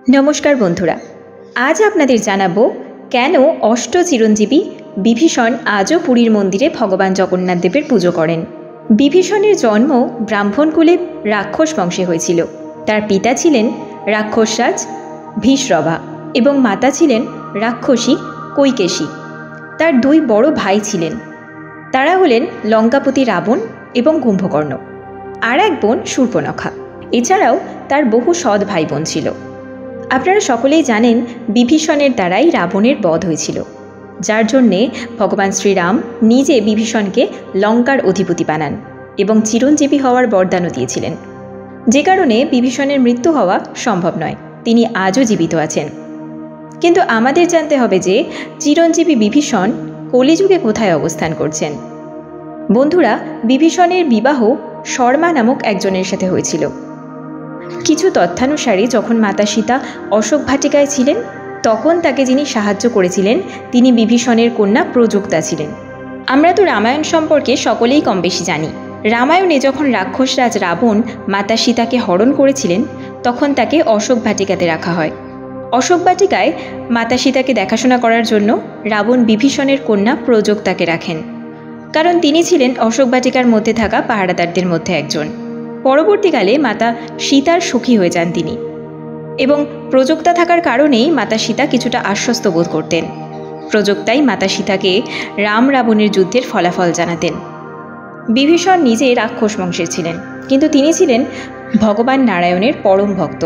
নমস্কার বন্ধুরা, আজ আপনাদের জানাবো কেন অষ্ট চিরঞ্জীবী বিভীষণ আজও পুরীর মন্দিরে ভগবান জগন্নাথ দেবের পুজো করেন। বিভীষণের জন্ম ব্রাহ্মণকুলে রাক্ষস বংশে হয়েছিল। তার পিতা ছিলেন রাক্ষসরাজ ভীষরভা এবং মাতা ছিলেন রাক্ষসী কৈকেশী। তার দুই বড় ভাই ছিলেন, তারা হলেন লঙ্কাপতি রাবণ এবং কুম্ভকর্ণ, আর এক বোন শূর্পণখা। এছাড়াও তার বহু সৎ ভাই বোন ছিল। আপনারা সকলেই জানেন বিভীষণের দ্বারাই রাবণের বধ হয়েছিল, যার জন্যে ভগবান শ্রীরাম নিজে বিভীষণকে লঙ্কার অধিপতি বানান এবং চিরঞ্জীবী হওয়ার বরদানও দিয়েছিলেন, যে কারণে বিভীষণের মৃত্যু হওয়া সম্ভব নয়। তিনি আজও জীবিত আছেন। কিন্তু আমাদের জানতে হবে যে চিরঞ্জীবী বিভীষণ কলিযুগে কোথায় অবস্থান করছেন। বন্ধুরা, বিভীষণের বিবাহ শর্মা নামক একজনের সাথে হয়েছিল। কিছু তথ্যানুসারে যখন মাতা সীতা অশোক ভাটিকায় ছিলেন, তখন তাকে যিনি সাহায্য করেছিলেন তিনি বিভীষণের কন্যা প্রযুক্তা ছিলেন। আমরা তো রামায়ণ সম্পর্কে সকলেই কম বেশি জানি। রামায়ণে যখন রাক্ষসরাজ রাবণ মাতা সীতাকে হরণ করেছিলেন, তখন তাকে অশোক ভাটিকাতে রাখা হয়। অশোক ভাটিকায় মাতা সীতাকে দেখাশোনা করার জন্য রাবণ বিভীষণের কন্যা প্রযুক্তাকে রাখেন, কারণ তিনি ছিলেন অশোক ভাটিকার মধ্যে থাকা পাহারাদারদের মধ্যে একজন। পরবর্তীকালে মাতা সীতার সখী হয়ে যান তিনি, এবং প্রযুক্তা থাকার কারণেই মাতা সীতা কিছুটা আশ্বস্ত বোধ করতেন। প্রযুক্তাই মাতা সীতাকে রাম রাবণের যুদ্ধের ফলাফল জানাতেন। বিভীষণ নিজে রাক্ষস বংশের ছিলেন, কিন্তু তিনি ছিলেন ভগবান নারায়ণের পরম ভক্ত।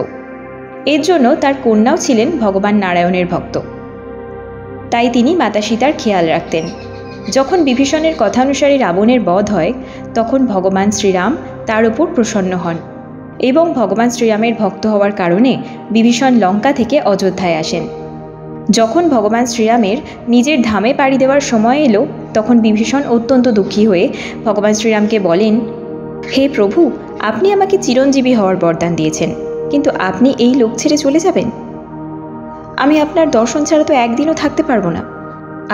এর জন্য তার কন্যাও ছিলেন ভগবান নারায়ণের ভক্ত, তাই তিনি মাতা সীতার খেয়াল রাখতেন। যখন বিভীষণের কথানুসারে রাবণের বধ হয়, তখন ভগবান শ্রীরাম তার উপর প্রসন্ন হন এবং ভগবান শ্রীরামের ভক্ত হওয়ার কারণে বিভীষণ লঙ্কা থেকে অযোধ্যায় আসেন। যখন ভগবান শ্রীরামের নিজের ধামে পাড়ি দেওয়ার সময় এলো, তখন বিভীষণ অত্যন্ত দুঃখী হয়ে ভগবান শ্রীরামকে বলেন, হে প্রভু, আপনি আমাকে চিরঞ্জীবী হওয়ার বরদান দিয়েছেন, কিন্তু আপনি এই লোক ছেড়ে চলে যাবেন? আমি আপনার দর্শন ছাড়া তো একদিনও থাকতে পারবো না।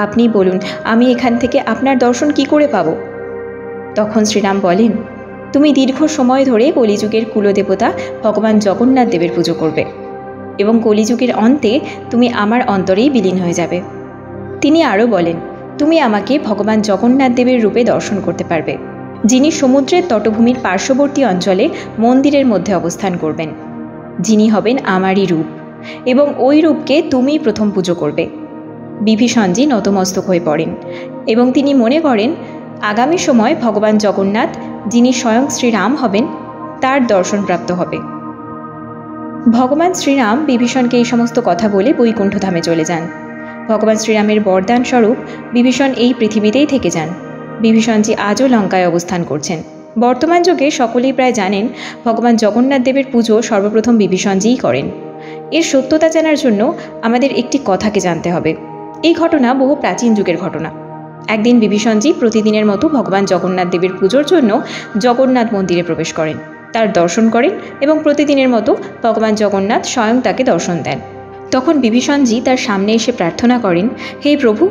আপনি বলুন, আমি এখান থেকে আপনার দর্শন কি করে পাব? তখন শ্রীরাম বলেন, তুমি দীর্ঘ সময় ধরে কলিযুগের কুলদেবতা ভগবান জগন্নাথ দেবের পুজো করবে এবং কলিযুগের অন্তে তুমি আমার অন্তরেই বিলীন হয়ে যাবে। তিনি আরও বলেন, তুমি আমাকে ভগবান জগন্নাথ দেবের রূপে দর্শন করতে পারবে, যিনি সমুদ্রের তটভূমির পার্শ্ববর্তী অঞ্চলে মন্দিরের মধ্যে অবস্থান করবেন, যিনি হবেন আমারই রূপ, এবং ওই রূপকে তুমি প্রথম পুজো করবে। বিভীষণজি নতমস্তক হয়ে পড়েন এবং তিনি মনে করেন আগামী সময় ভগবান জগন্নাথ, যিনি স্বয়ং শ্রীরাম হবেন, তার দর্শন প্রাপ্ত হবে। ভগবান শ্রীরাম বিভীষণকে এই সমস্ত কথা বলে বৈকুণ্ঠ ধামে চলে যান। ভগবান শ্রীরামের বরদান স্বরূপ বিভীষণ এই পৃথিবীতেই থেকে যান। বিভীষণজি আজও লঙ্কায় অবস্থান করছেন। বর্তমান যুগে সকলেই প্রায় জানেন ভগবান জগন্নাথ দেবের পুজো সর্বপ্রথম বিভীষণজিই করেন। এর সত্যতা জানার জন্য আমাদের একটি কথাকে জানতে হবে। এই ঘটনা বহু প্রাচীন যুগের ঘটনা। একদিন বিভীষণজি প্রতিদিনের মতো ভগবান জগন্নাথ দেবের পুজোর জন্য জগন্নাথ মন্দিরে প্রবেশ করেন, তার দর্শন করেন এবং প্রতিদিনের মতো ভগবান জগন্নাথ স্বয়ং তাকে দর্শন দেন। তখন বিভীষণজি তার সামনে এসে প্রার্থনা করেন, হে প্রভু,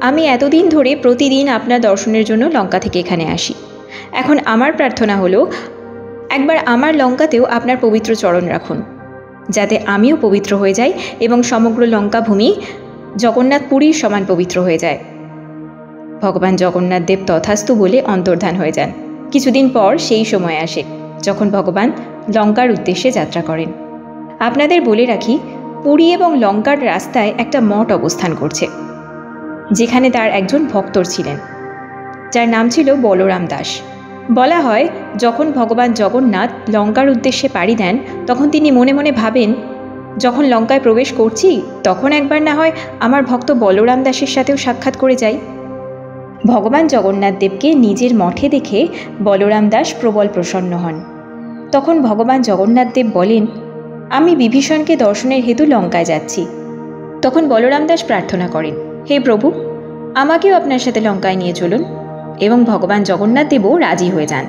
আমি এতদিন ধরে প্রতিদিন আপনার দর্শনের জন্য লঙ্কা থেকে এখানে আসি। এখন আমার প্রার্থনা হলো, একবার আমার লঙ্কাতেও আপনার পবিত্র চরণ রাখুন, যাতে আমিও পবিত্র হয়ে যাই এবং সমগ্র লঙ্কা ভূমি জগন্নাথ পুরীর সমান পবিত্র হয়ে যায়। ভগবান জগন্নাথ দেব তথাস্তু বলে অন্তর্ধান হয়ে যান। কিছুদিন পর সেই সময় আসে যখন ভগবান লঙ্কার উদ্দেশ্যে যাত্রা করেন। আপনাদের বলে রাখি, পুরী এবং লঙ্কার রাস্তায় একটা মঠ অবস্থান করছে, যেখানে তার একজন ভক্তর ছিলেন, যার নাম ছিল বলরাম দাস। বলা হয়, যখন ভগবান জগন্নাথ লঙ্কার উদ্দেশ্যে পাড়ি দেন, তখন তিনি মনে মনে ভাবেন, যখন লঙ্কায় প্রবেশ করছি, তখন একবার না হয় আমার ভক্ত বলরাম দাসের সাথেও সাক্ষাৎ করে যাই। ভগবান জগন্নাথ দেবকে নিজের মঠে দেখে বলরাম দাস প্রবল প্রসন্ন হন। তখন ভগবান জগন্নাথ দেব বলেন, আমি বিভীষণকে দর্শনের হেতু লঙ্কায় যাচ্ছি। তখন বলরাম দাস প্রার্থনা করেন, হে প্রভু, আমাকেও আপনার সাথে লঙ্কায় নিয়ে চলুন, এবং ভগবান জগন্নাথ দেবও রাজি হয়ে যান।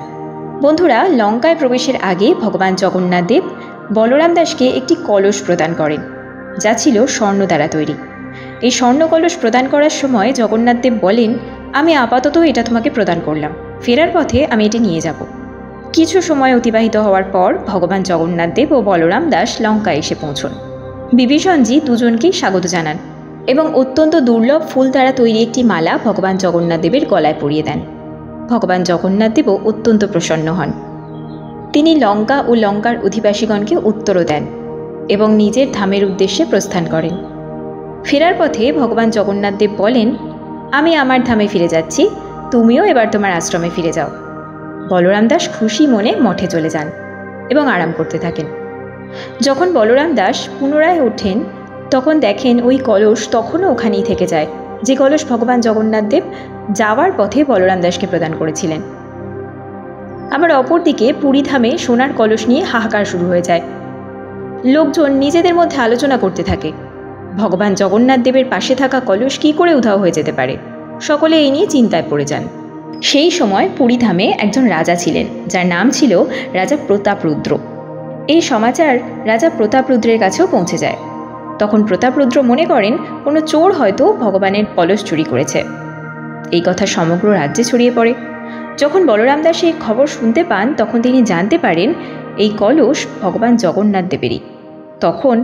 বন্ধুরা, লঙ্কায় প্রবেশের আগে ভগবান জগন্নাথ দেব বলরাম দাসকে একটি কলস প্রদান করেন, যা ছিল স্বর্ণ দ্বারা তৈরি। এই স্বর্ণ কলস প্রদান করার সময় জগন্নাথ দেব বলেন, আমি আপাতত এটা তোমাকে প্রদান করলাম, ফেরার পথে আমি এটি নিয়ে যাব। কিছু সময় অতিবাহিত হওয়ার পর ভগবান জগন্নাথ দেব ও বলরাম দাস লঙ্কায় এসে পৌঁছন। বিভীষণজি দুজনকেই স্বাগত জানান এবং অত্যন্ত দুর্লভ ফুল দ্বারা তৈরি একটি মালা ভগবান জগন্নাথ দেবের গলায় পরিয়ে দেন। ভগবান জগন্নাথ দেবও অত্যন্ত প্রসন্ন হন। তিনি লঙ্কা ও লঙ্কার অধিবাসীগণকে উত্তরও দেন এবং নিজের ধামের উদ্দেশ্যে প্রস্থান করেন। ফেরার পথে ভগবান জগন্নাথ দেব বলেন, আমি আমার ধামে ফিরে যাচ্ছি, তুমিও এবার তোমার আশ্রমে ফিরে যাও। বলরাম দাস খুশি মনে মঠে চলে যান এবং আরাম করতে থাকেন। যখন বলরাম দাস পুনরায় ওঠেন তখন দেখেন ওই কলস তখনও ওখানেই থেকে যায়, যে কলস ভগবান জগন্নাথ দেব যাওয়ার পথে বলরাম দাসকে প্রদান করেছিলেন। আবার অপরদিকে পুরী ধামে সোনার কলস নিয়ে হাহাকার শুরু হয়ে যায়। লোকজন নিজেদের মধ্যে আলোচনা করতে থাকে, ভগবান জগন্নাথ দেবের পাশে থাকা কলস কী করে উধাও হয়ে যেতে পারে। সকলে এই নিয়ে চিন্তায় পড়ে যান। সেই সময় পুরী ধামে একজন রাজা ছিলেন, যার নাম ছিল রাজা প্রতাপরুদ্র। এই সমাচার রাজা প্রতাপরুদ্রের কাছেও পৌঁছে যায়। তখন প্রতাপরুদ্র মনে করেন কোনো চোর হয়তো ভগবানের কলস চুরি করেছে। এই কথা সমগ্র রাজ্যে ছড়িয়ে পড়ে। যখন বলরাম দাস এই খবর শুনতে পান তখন তিনি জানতে পারেন এই কলস ভগবান জগন্নাথ দেবেরই। তখন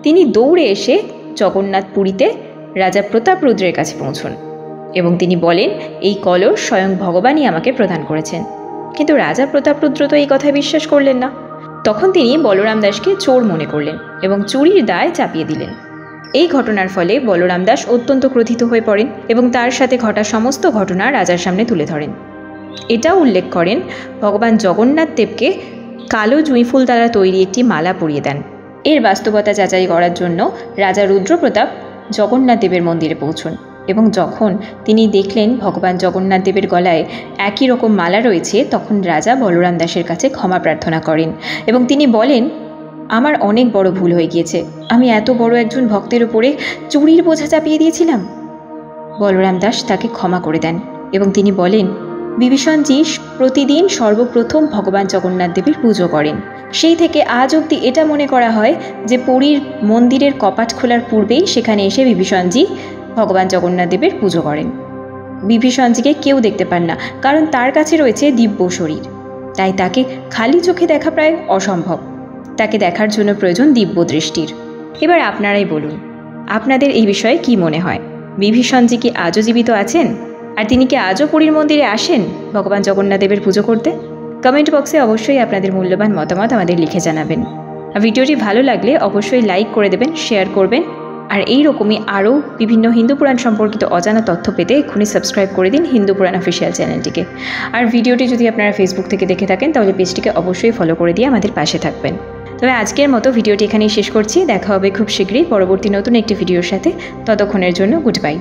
তিনি দৌড়ে এসে জগন্নাথ পুরীতে রাজা প্রতাপরুদ্রের কাছে পৌঁছন এবং তিনি বলেন, এই কলস স্বয়ং ভগবানই আমাকে প্রদান করেছেন। কিন্তু রাজা প্রতাপরুদ্র তো এই কথায় বিশ্বাস করলেন না। তখন তিনি বলরাম দাসকে চোর মনে করলেন এবং চুরির দায় চাপিয়ে দিলেন। এই ঘটনার ফলে বলরাম দাস অত্যন্ত ক্রোধিত হয়ে পড়েন এবং তার সাথে ঘটা সমস্ত ঘটনা রাজার সামনে তুলে ধরেন। এটাও উল্লেখ করেন ভগবান জগন্নাথ দেবকে কালো জুঁইফুল দ্বারা তৈরি একটি মালা পরিয়ে দেন। এর বাস্তবতা যাচাই করার জন্য রাজা রুদ্রপ্রতাপ জগন্নাথ দেবের মন্দিরে পৌঁছন এবং যখন তিনি দেখলেন ভগবান জগন্নাথ দেবের গলায় একই রকম মালা রয়েছে, তখন রাজা বলরাম দাসের কাছে ক্ষমা প্রার্থনা করেন এবং তিনি বলেন, আমার অনেক বড় ভুল হয়ে গিয়েছে, আমি এত বড় একজন ভক্তের উপরে চুরির বোঝা চাপিয়ে দিয়েছিলাম। বলরাম দাস তাকে ক্ষমা করে দেন এবং তিনি বলেন, বিভীষণজি প্রতিদিন সর্বপ্রথম ভগবান জগন্নাথ দেবের পুজো করেন। সেই থেকে আজ অবধি এটা মনে করা হয় যে পুরীর মন্দিরের কপাট খোলার পূর্বেই সেখানে এসে বিভীষণজি ভগবান জগন্নাথ দেবের পুজো করেন। বিভীষণজিকে কেউ দেখতে পান না, কারণ তার কাছে রয়েছে দিব্য শরীর, তাই তাকে খালি চোখে দেখা প্রায় অসম্ভব। তাকে দেখার জন্য প্রয়োজন দিব্য দৃষ্টির। এবার আপনারাই বলুন, আপনাদের এই বিষয়ে কি মনে হয়? বিভীষণজি কি আজও জীবিত আছেন? আর তিনি কি আজও পুরীর মন্দিরে আসেন ভগবান জগন্নাথ দেবের পুজো করতে? কমেন্ট বক্সে অবশ্যই আপনাদের মূল্যবান মতামত আমাদের লিখে জানাবেন। আর ভিডিওটি ভালো লাগলে অবশ্যই লাইক করে দেবেন, শেয়ার করবেন। আর এই রকমই আরও বিভিন্ন হিন্দু পুরাণ সম্পর্কিত অজানা তথ্য পেতে এক্ষুনি সাবস্ক্রাইব করে দিন হিন্দু পুরাণ অফিসিয়াল চ্যানেলটিকে। আর ভিডিওটি যদি আপনারা ফেসবুক থেকে দেখে থাকেন তাহলে পেজটিকে অবশ্যই ফলো করে দিয়ে আমাদের পাশে থাকবেন। তবে আজকের মতো ভিডিওটি এখানেই শেষ করছি। দেখা হবে খুব শীঘ্রই পরবর্তী নতুন একটি ভিডিওর সাথে। ততক্ষণের জন্য গুড বাই।